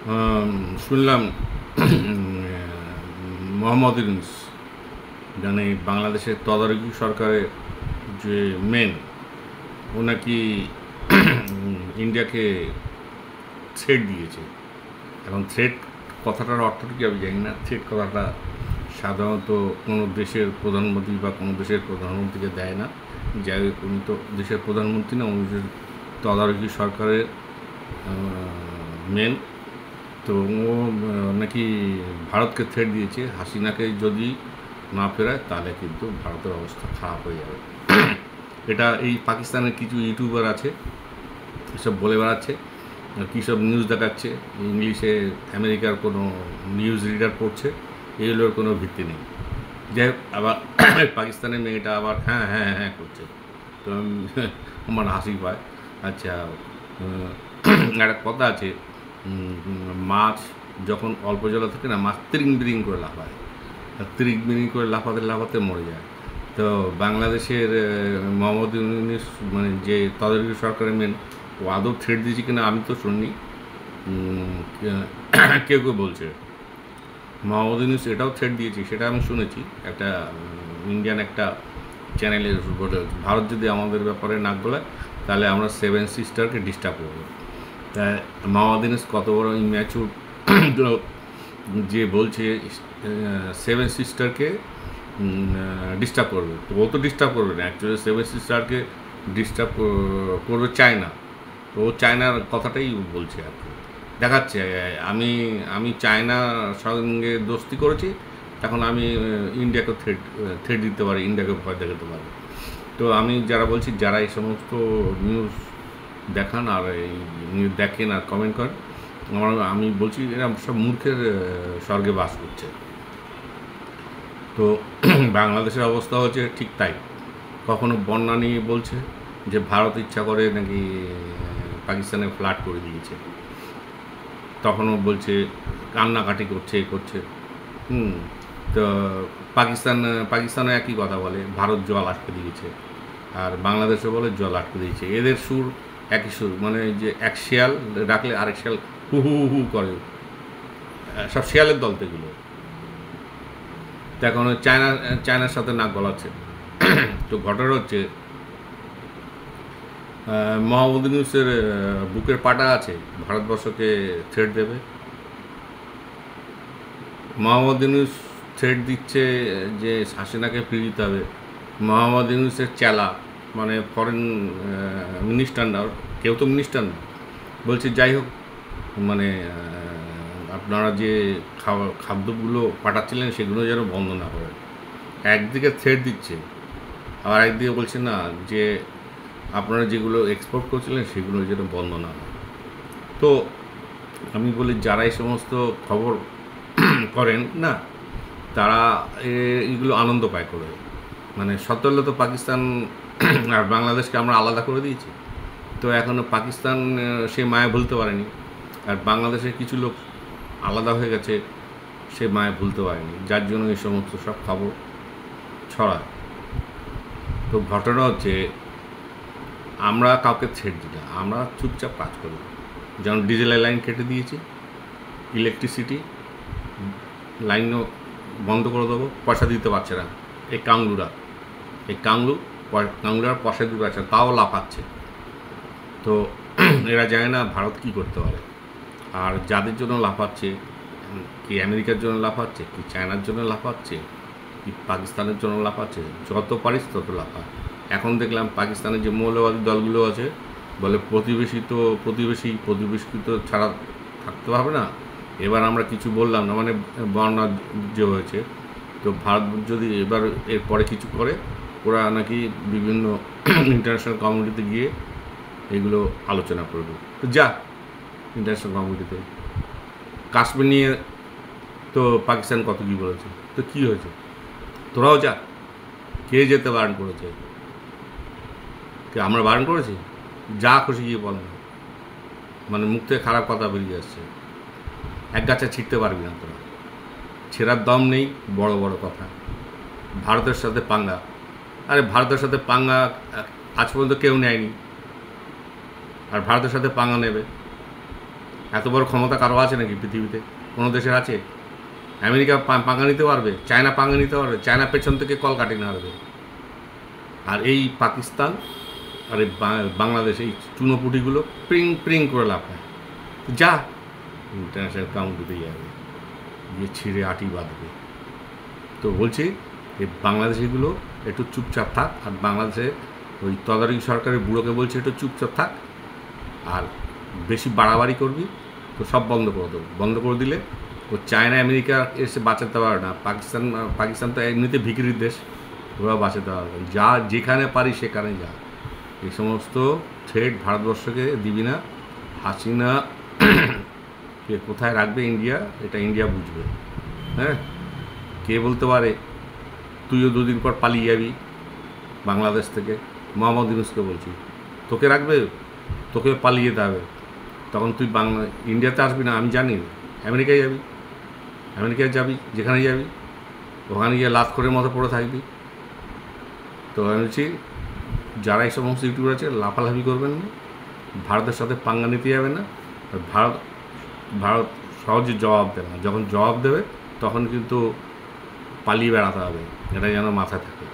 শুনলাম মোহাম্মদ ইউনূস মানে বাংলাদেশের তদারকি সরকারের যে মেন, ও নাকি ইন্ডিয়াকে থ্রেট দিয়েছে। এখন থ্রেট কথাটার অর্থটা কি আমি জানি না। থ্রেট কথাটা সাধারণত কোনো দেশের প্রধানমন্ত্রী বা কোনো দেশের প্রধানমন্ত্রীকে দেয় না। যাই হোক, উনি তো দেশের প্রধানমন্ত্রী না, উনি তদারকি সরকারের মেন। তো ও নাকি ভারতকে থ্রেট দিয়েছে, হাসিনাকে যদি না ফেরায় তাহলে কিন্তু ভারতের অবস্থা খারাপ হয়ে যাবে। এটা এই পাকিস্তানের কিছু ইউটিউবার আছে, এসব বলে বেড়াচ্ছে, কী সব নিউজ দেখাচ্ছে, ইংলিশে আমেরিকার কোনো নিউজ রিডার পড়ছে, এগুলোর কোনো ভিত্তি নেই। যাই হোক, আবার পাকিস্তানের মেয়েটা আবার হ্যাঁ হ্যাঁ হ্যাঁ করছে, তো আমার হাসি পায়। আচ্ছা, একটা কথা আছে, মাছ যখন অল্প জলে থাকে না, মাছ তিরিং বিরিং করে লাফায়, তিরিং বিরিং করে লাফাতে লাফাতে মরে যায়। তো বাংলাদেশের মোহাম্মদ ইউনূস মানে যে তদারকি সরকারের মেন, ও আদৌ থ্রেট দিয়েছে কিনা আমি তো শুনিনি। কেউ কেউ বলছে মোহাম্মদ ইউনূস এটাও থ্রেট দিয়েছে, সেটা আমি শুনেছি একটা ইন্ডিয়ান একটা চ্যানেলের বলে, ভারত যদি আমাদের ব্যাপারে নাক গলায় তাহলে আমরা 7 সিস্টারকে ডিস্টার্ব করবো। তাই মোহাম্মদ ইউনূস কত বড় ইম্যাচুর যে বলছে 7 সিস্টারকে ডিস্টার্ব করবে। তো ও তো ডিস্টার্ব করবে না, অ্যাকচুয়ালি 7 সিস্টারকে ডিস্টার্ব করবে চায়না। তো ও চায়নার কথাটাই বলছে আর কি, দেখাচ্ছে আমি আমি চায়নার সঙ্গে দোস্তি করেছি, এখন আমি ইন্ডিয়াকে থ্রেট দিতে পারি, ইন্ডিয়াকে ভয় দেখাতে পারি। তো আমি যারা বলছি, যারা এই সমস্ত নিউজ দেখান আর এই নিউজ দেখেন আর কমেন্ট করেন, আমি বলছি এরা সব মূর্খের স্বর্গে বাস করছে। তো বাংলাদেশের অবস্থা হচ্ছে ঠিক তাই। কখনো বন্যা নিয়ে বলছে যে ভারত ইচ্ছা করে নাকি পাকিস্তানে ফ্লাড করে দিয়েছে, তখনও বলছে কান্নাকাটি করছে করছে। তো পাকিস্তানও একই কথা বলে, ভারত জল আটকে দিয়েছে, আর বাংলাদেশও বলে জল আটকে দিয়েছে। এদের সুর একই সুর, মানে যে এক শিয়াল ডাকলে আরেক শিয়াল হু হু হু করে, সব শিয়ালের দল তো এগুলো। তো এখন চায়নার সাথে নাক গলাচ্ছে। তো ঘটনা হচ্ছে মোহাম্মদ ইউনূসের বুকের পাটা আছে, ভারতবর্ষকে থ্রেট দেবে। মোহাম্মদ ইউনূস থ্রেট দিচ্ছে যে হাসিনাকে ফিরিয়ে দিতে হবে। মোহাম্মদ ইউনূসের চেলা মানে ফরেন মিনিস্টার না, কেউ তো মিনিস্টার না, বলছে যাই হোক, মানে আপনারা যে খাদ্যগুলো পাঠাচ্ছিলেন সেগুলো যেন বন্ধ না করেন। একদিকে থ্রেট দিচ্ছে, আবার একদিকে বলছে না যে আপনারা যেগুলো এক্সপোর্ট করছিলেন সেগুলো যেন বন্ধ না হয়। তো আমি বলি, যারা এই সমস্ত খবর করেন না, তারা এগুলো আনন্দ পায় করে। মানে সত্তরলে তো পাকিস্তান আর বাংলাদেশকে আমরা আলাদা করে দিয়েছি, তো এখনও পাকিস্তান সে মায়া ভুলতে পারেনি, আর বাংলাদেশের কিছু লোক আলাদা হয়ে গেছে, সে মায়া ভুলতে পারেনি, যার জন্য এই সমস্ত সব খবর ছড়ায়। তো ঘটনা হচ্ছে, আমরা কাউকে থ্রেট দিই না, আমরা চুপচাপ কাজ করি। যেমন ডিজেলের লাইন কেটে দিয়েছি, ইলেকট্রিসিটি লাইনও বন্ধ করে দেবো, পয়সা দিতে পারছে না এই কাংলুরার পয়সা দিতে পারছে না, তাও লাফাচ্ছে। তো এরা জানে না ভারত কী করতে পারে। আর যাদের জন্য লাফাচ্ছে, কি আমেরিকার জন্য লাফাচ্ছে, কি চায়নার জন্য লাফাচ্ছে, কি পাকিস্তানের জন্য লাফাচ্ছে, যত পারিস তত লাফা। এখন দেখলাম পাকিস্তানের যে মৌলবাদী দলগুলো আছে, বলে প্রতিবেশী তো ছাড়া থাকতে পারবে না, এবার আমরা কিছু বললাম না, মানে বন্যা যে হয়েছে, তো ভারত যদি এবার এরপরে কিছু করে, ওরা নাকি বিভিন্ন ইন্টারন্যাশনাল কমিউনিটিতে গিয়ে এগুলো আলোচনা করবে। তো যা ইন্টারন্যাশনাল কমিউনিটিতে, কাশ্মীর নিয়ে তো পাকিস্তান কত কী বলেছে, তো কী হয়েছে, তোরাও যা। কে যেতে বারণ করেছে? কে আমরা বারণ করেছি? যা খুশি গিয়ে বল না, মানে মুখ থেকে খারাপ কথা বেরিয়ে আসছে। এক গাছে ছিটতে পারবি না তোরা, ছেঁড়ার দম নেই, বড় বড় কথা। ভারতের সাথে পাঙ্গা, আরে ভারতের সাথে পাঙ্গা আজ পর্যন্ত কেউ নেয়নি, আর ভারতের সাথে পাঙ্গা নেবে? এত বড় ক্ষমতা কারো আছে নাকি পৃথিবীতে? কোনো দেশের আছে? আমেরিকা পাঙ্গা নিতে পারবে? চায়না পাঙ্গা নিতে পারবে? চায়না পেছন থেকে কল কাটি নাড়বে। আর এই পাকিস্তান আর এই বাংলাদেশ, এই চুনোপুটিগুলো প্রিং প্রিং করে লাফায়। যা ইন্টারন্যাশনাল কাউন্টিতে যাবে, গিয়ে ছিঁড়ে আটি বাঁধবে। তো বলছি এই বাংলাদেশিগুলো একটু চুপচাপ থাক, আর বাংলাদেশে ওই তদারকি সরকারের বুড়োকে বলছে একটু চুপচাপ থাক, আর বেশি বাড়াবাড়ি করবি তো সব বন্ধ করে দেবো। বন্ধ করে দিলে ও চায়না আমেরিকা এসে বাঁচাতে পারবে না। পাকিস্তান তো এমনিতে ভিখিরির দেশ, ওরা বাঁচাতে পারবে। যা যেখানে পারি সেখানে যা। এই সমস্ত থ্রেট ভারতবর্ষকে দিবি না। হাসিনা কে কোথায় রাখবে ইন্ডিয়া, এটা ইন্ডিয়া বুঝবে। হ্যাঁ, কে বলতে পারে তুইও দুদিন পর পালিয়ে যাবি বাংলাদেশ থেকে। মোহাম্মদ ইউনূসকে বলছি, তোকে রাখবে? তোকে পালিয়ে যেতে হবে। তখন তুই ইন্ডিয়াতে আসবি না, আমি জানি। আমেরিকায় যাবি, আমেরিকায় যাবি, যেখানে যাবি ওখানে গিয়ে লাত করে মতো পড়ে থাকবি। তো আমি বলছি যারা এই সমস্ত ইউটিউবার আছে লাফালাফি করবেন না, ভারতের সাথে পাঙ্গা নিতে যাবে না। আর ভারত সহজে জবাব দেবে না। যখন জবাব দেবে তখন কিন্তু পালিয়ে বেড়াতে হবে, এটা যেন মাথায় থাকে।